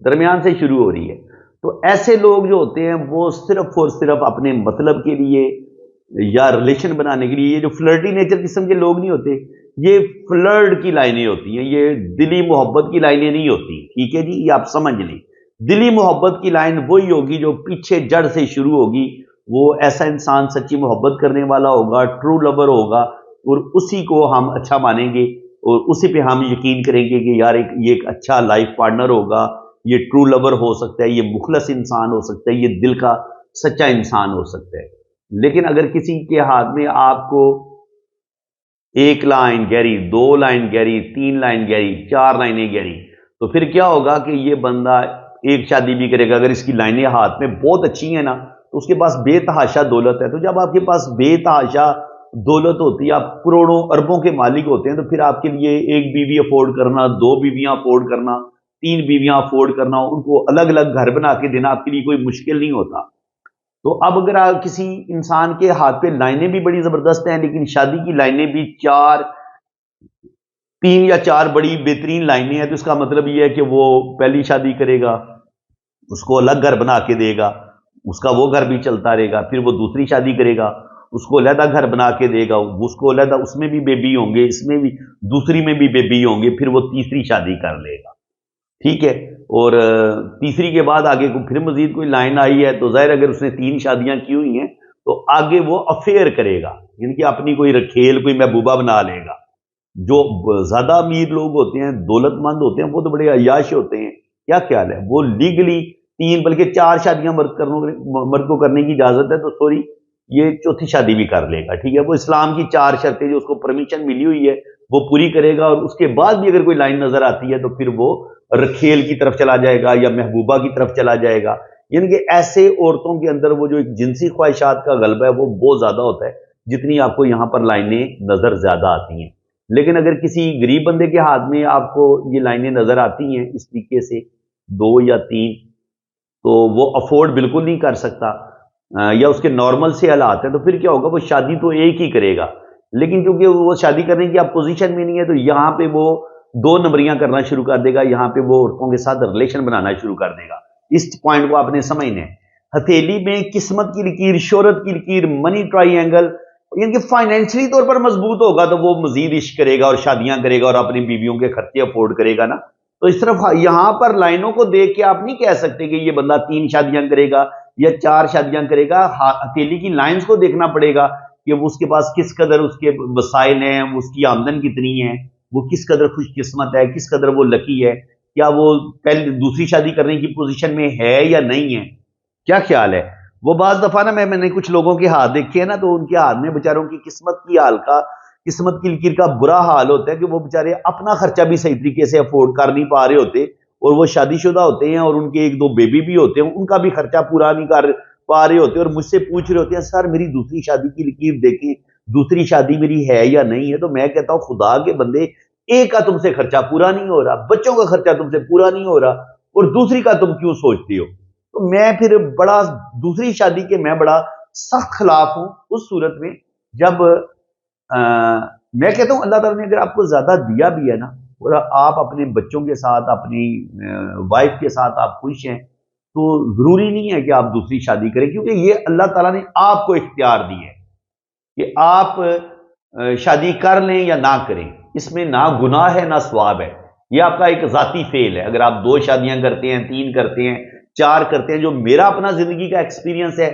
درمیان سے شروع ہو رہی ہے. تو ایسے لوگ جو ہوتے ہیں وہ صرف اور صرف اپنے مطلب کے لیے یا ریلیشن بنانے کے لیے، یہ جو فلرٹی نیچر قسم کے لوگ نہیں ہوتے، یہ فلرٹ کی لائنیں ہوتی ہیں، یہ دلی محبت کی لائنیں نہیں ہوتی. ٹھیک ہے جی، یہ آپ سمجھ لیں. دلی محبت کی لائن وہی ہوگی جو پیچھے جڑ سے شروع ہوگی. وہ ایسا انسان سچی محبت کرنے والا ہوگا، ٹرو لور ہوگا، اور اسی کو ہم اچھا مانیں گے اور اسی پہ ہم یقین کریں گے کہ یار یہ ایک اچھا لائف پارٹنر ہوگا، یہ ٹرو لور ہو سکتا ہے، یہ مخلص انسان ہو سکتا ہے، یہ دل کا سچا انسان ہو سکتا ہے. لیکن اگر کسی کے ہاتھ میں آپ کو ایک لائن گہری، 2 لائن گہری، 3 لائن گہری، 4 لائنیں گہری، تو پھر کیا ہوگا کہ یہ بندہ ایک شادی بھی کرے گا. اگر اس کی لائنیں ہاتھ میں بہت اچھی ہیں نا تو اس کے پاس بے تحاشا دولت ہے. تو جب آپ کے پاس بے تحاشا دولت ہوتی ہے، آپ کروڑوں اربوں کے مالک ہوتے ہیں، تو پھر آپ کے لیے ایک بیوی افورڈ کرنا، 2 بیویاں افورڈ کرنا، 3 بیویاں افورڈ کرنا، ان کو الگ الگ گھر بنا کے دینا آپ کے لیے کوئی مشکل نہیں ہوتا. تو اب اگر آپ کسی انسان کے ہاتھ پہ لائنیں بھی بڑی زبردست ہیں لیکن شادی کی لائنیں بھی 3 یا 4 بڑی بہترین لائنیں ہیں، تو اس کا مطلب یہ ہے کہ وہ پہلی شادی کرے گا، اس کو الگ گھر بنا کے دے گا، اس کا وہ گھر بھی چلتا رہے گا. پھر وہ دوسری شادی کرے گا، اس کو علیحدہ گھر بنا کے دے گا، اس کو علیحدہ، اس میں بھی بیبی ہوں گے، اس میں بھی دوسری میں بھی بیبی ہوں گے. پھر وہ تیسری شادی کر لے گا. ٹھیک ہے. اور تیسری کے بعد آگے کو پھر مزید کوئی لائن آئی ہے تو ظاہر اگر اس نے 3 شادیاں کی ہوئی ہیں تو آگے وہ افیئر کرے گا، یعنی کہ اپنی کوئی رکھیل، کوئی محبوبہ بنا لے گا. جو زیادہ امیر لوگ ہوتے ہیں، دولت مند ہوتے ہیں، وہ تو بڑے عیاش ہوتے ہیں. کیا خیال ہے، وہ لیگلی 3 بلکہ 4 شادیاں مرد کو کرنے کی اجازت ہے، تو سوری یہ چوتھی شادی بھی کر لے گا. ٹھیک ہے. وہ اسلام کی 4 شرطیں جو اس کو پرمیشن ملی ہوئی ہے وہ پوری کرے گا، اور اس کے بعد بھی اگر کوئی لائن نظر آتی ہے تو پھر وہ رکھیل کی طرف چلا جائے گا یا محبوبہ کی طرف چلا جائے گا. یعنی کہ ایسے عورتوں کے اندر وہ جو ایک جنسی خواہشات کا غلبہ ہے وہ بہت زیادہ ہوتا ہے، جتنی آپ کو یہاں پر لائنیں نظر زیادہ آتی ہیں. لیکن اگر کسی غریب بندے کے ہاتھ میں آپ کو یہ لائنیں نظر آتی ہیں اس طریقے سے 2 یا 3، تو وہ افورڈ بالکل نہیں کر سکتا، یا اس کے نارمل سے حالات ہیں، تو پھر کیا ہوگا، وہ شادی تو ایک ہی کرے گا. لیکن کیونکہ وہ شادی کرنے کی آپ پوزیشن میں نہیں ہے تو یہاں پہ وہ 2 نمبریاں کرنا شروع کر دے گا، یہاں پہ وہ عورتوں کے ساتھ ریلیشن بنانا شروع کر دے گا. اس پوائنٹ کو آپ نے سمجھنا ہے. ہتھیلی میں قسمت کی لکیر، شہرت کی لکیر، منی ٹرائی اینگل، یعنی کہ فائنینشلی طور پر مضبوط ہوگا تو وہ مزید عشق کرے گا اور شادیاں کرے گا اور اپنی بیویوں کے خرچے افورڈ کرے گا نا. تو اس طرف یہاں پر لائنوں کو دیکھ کے آپ نہیں کہہ سکتے کہ یہ بندہ 3 شادیاں کرے گا یا 4 شادیاں کرے گا. ہتھیلی کی لائنز کو دیکھنا پڑے گا کہ وہ اس کے پاس کس قدر اس کے وسائل ہیں، اس کی آمدن کتنی ہے، وہ کس قدر خوش قسمت ہے، کس قدر وہ لکی ہے، کیا وہ پہلی دوسری شادی کرنے کی پوزیشن میں ہے یا نہیں ہے. کیا خیال ہے. وہ بعض دفعہ نا میں نے کچھ لوگوں کے ہاتھ دیکھے ہیں نا، تو ان کے ہاتھ میں بیچاروں کی قسمت کی لکیر کا برا حال ہوتا ہے کہ وہ بیچارے اپنا خرچہ بھی صحیح طریقے سے افورڈ کر نہیں پا رہے ہوتے، اور وہ شادی شدہ ہوتے ہیں اور ان کے 1-2 بیبی بھی ہوتے ہیں، ان کا بھی خرچہ پورا نہیں کر پا رہے ہوتے، اور مجھ سے پوچھ رہے ہوتے ہیں سر میری دوسری شادی کی لکیر دیکھیں، دوسری شادی میری ہے یا نہیں ہے. تو میں کہتا ہوں خدا کے بندے، ایک کا تم سے خرچہ پورا نہیں ہو رہا، بچوں کا خرچہ تم سے پورا نہیں ہو رہا، اور دوسری کا تم کیوں سوچتے ہو. تو میں پھر بڑا دوسری شادی کے میں بڑا سخت خلاف ہوں اس صورت میں جب میں کہتا ہوں اللہ تعالیٰ نے اگر آپ کو زیادہ دیا بھی ہے نا، اور آپ اپنے بچوں کے ساتھ، اپنی وائف کے ساتھ آپ خوش ہیں، تو ضروری نہیں ہے کہ آپ دوسری شادی کریں، کیونکہ یہ اللہ تعالیٰ نے آپ کو اختیار دی ہے کہ آپ شادی کر لیں یا نہ کریں. اس میں نہ گناہ ہے نہ ثواب ہے، یہ آپ کا ایک ذاتی فعل ہے. اگر آپ 2 شادیاں کرتے ہیں، 3 کرتے ہیں، 4 کرتے ہیں، جو میرا اپنا زندگی کا ایکسپیرینس ہے،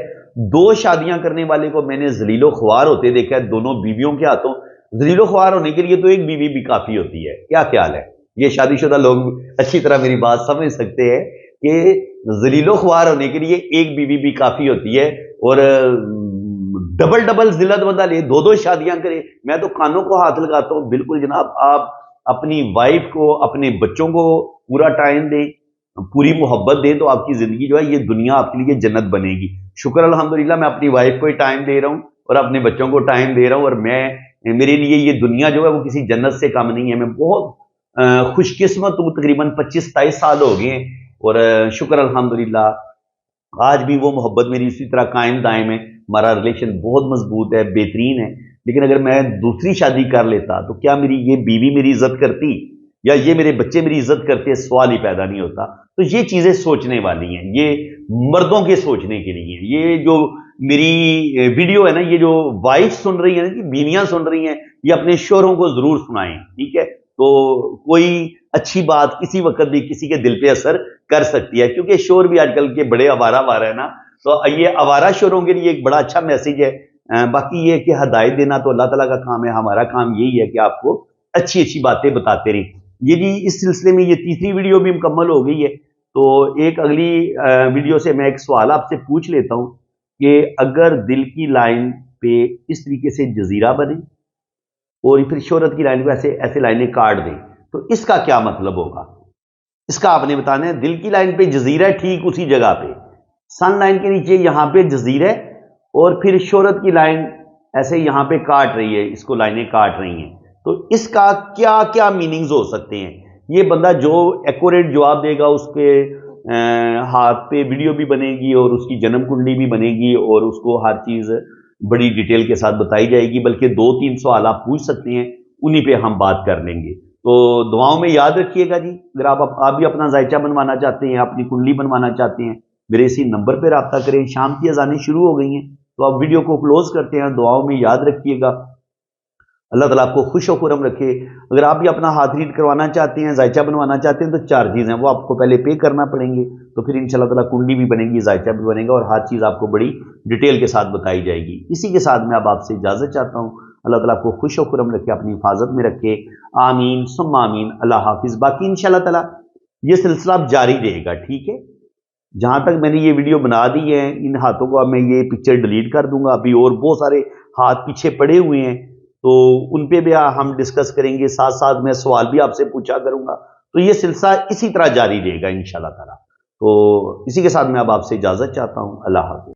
2 شادیاں کرنے والے کو میں نے ذلیل و خوار ہوتے دیکھا ہے دونوں بیویوں کے ہاتھوں. ذلیل و خوار ہونے کے لیے تو ایک بیوی بھی کافی ہوتی ہے. کیا خیال ہے. یہ شادی شدہ لوگ اچھی طرح میری بات سمجھ سکتے ہیں کہ ذلیل و خوار ہونے کے لیے ایک بیوی بھی کافی ہوتی ہے، اور ڈبل ذلت بندہ لے 2 شادیاں کرے. میں تو کانوں کو ہاتھ لگاتا ہوں. بالکل جناب، آپ اپنی وائف کو، اپنے بچوں کو پورا ٹائم دیں، پوری محبت دیں، تو آپ کی زندگی جو ہے یہ دنیا آپ کے لیے جنت بنے گی. شکر الحمدللہ میں اپنی وائف کو ہی ٹائم دے رہا ہوں اور اپنے بچوں کو ٹائم دے رہا ہوں، اور میرے لیے یہ دنیا جو ہے وہ کسی جنت سے کم نہیں ہے. میں بہت خوش قسمت ہوں. تقریباً 25-27 سال ہو گئے ہیں، اور شکر الحمدللہ آج بھی وہ محبت میری اسی طرح قائم دائم ہے. ہمارا ریلیشن بہت مضبوط ہے، بہترین ہے. لیکن اگر میں دوسری شادی کر لیتا تو کیا میری یہ بیوی میری عزت کرتی؟ یا یہ میرے بچے میری عزت کرتے ہیں، سوال ہی پیدا نہیں ہوتا۔ تو یہ چیزیں سوچنے والی ہیں، یہ مردوں کے سوچنے کے لیے ہیں۔ یہ جو میری ویڈیو ہے نا، یہ جو وائف سن رہی ہیں نا، بیویاں سن رہی ہیں، یہ اپنے شوہروں کو ضرور سنائیں، ٹھیک ہے؟ تو کوئی اچھی بات کسی وقت بھی کسی کے دل پہ اثر کر سکتی ہے، کیونکہ شوہر بھی آج کل کے بڑے آوارہ ہے نا، تو یہ آوارہ شوہروں کے لیے ایک بڑا اچھا میسج ہے۔ باقی یہ کہ ہدایت دینا تو اللہ تعالیٰ کا کام ہے، ہمارا کام یہی ہے کہ آپ کو اچھی اچھی باتیں بتاتے رہیں۔ یہ جی اس سلسلے میں یہ تیسری ویڈیو بھی مکمل ہو گئی ہے، تو ایک اگلی ویڈیو سے میں ایک سوال آپ سے پوچھ لیتا ہوں کہ اگر دل کی لائن پہ اس طریقے سے جزیرہ بنے اور پھر شہرت کی لائن پہ ایسے لائنیں کاٹ دیں تو اس کا کیا مطلب ہوگا؟ اس کا آپ نے بتانا ہے۔ دل کی لائن پہ جزیرہ ٹھیک اسی جگہ پہ، سن لائن کے نیچے یہاں پہ جزیرہ، اور پھر شہرت کی لائن ایسے یہاں پہ کاٹ رہی ہے، اس کو لائنیں کاٹ رہی ہیں، تو اس کا کیا کیا میننگز ہو سکتے ہیں؟ یہ بندہ جو ایکوریٹ جواب دے گا، اس کے ہاتھ پہ ویڈیو بھی بنے گی اور اس کی جنم کنڈلی بھی بنے گی اور اس کو ہر چیز بڑی ڈیٹیل کے ساتھ بتائی جائے گی، بلکہ 2-3 سوال آپ پوچھ سکتے ہیں، انہی پہ ہم بات کر لیں گے۔ تو دعاؤں میں یاد رکھیے گا جی۔ اگر آپ بھی اپنا ذائچہ بنوانا چاہتے ہیں، اپنی کنڈلی بنوانا چاہتے ہیں، میرے اسی نمبر پہ رابطہ کریں۔ شام کی اذانیں شروع ہو گئی ہیں، تو آپ ویڈیو کو کلوز کرتے ہیں، دعاؤں میں یاد رکھیے گا۔ اللہ تعالیٰ آپ کو خوش و خرم رکھے۔ اگر آپ بھی اپنا ہاتھ ریڈ کروانا چاہتے ہیں، ذائچہ بنوانا چاہتے ہیں، تو 4 چیزیں وہ آپ کو پہلے پے کرنا پڑیں گے، تو پھر انشاءاللہ تعالیٰ کنڈلی بھی بنے گی، ذائچہ بھی بنے گا، اور ہر چیز آپ کو بڑی ڈیٹیل کے ساتھ بتائی جائے گی۔ اسی کے ساتھ میں اب آپ سے اجازت چاہتا ہوں۔ اللہ تعالیٰ آپ کو خوش و خرم رکھے، اپنی حفاظت میں رکھے، آمین ثم آمین۔ اللہ حافظ۔ باقی انشاءاللہ تعالیٰ یہ سلسلہ اب جاری رہے گا، ٹھیک ہے؟ جہاں تک میں نے یہ ویڈیو بنا دی ہے، ان ہاتھوں کو اب میں یہ پکچر ڈیلیٹ کر دوں گا، ابھی اور بہت سارے ہاتھ پیچھے پڑے ہوئے ہیں، تو ان پہ بھی ہم ڈسکس کریں گے، ساتھ ساتھ میں سوال بھی آپ سے پوچھا کروں گا۔ تو یہ سلسلہ اسی طرح جاری رہے گا انشاءاللہ تعالیٰ۔ تو اسی کے ساتھ میں اب آپ سے اجازت چاہتا ہوں۔ اللہ حافظ۔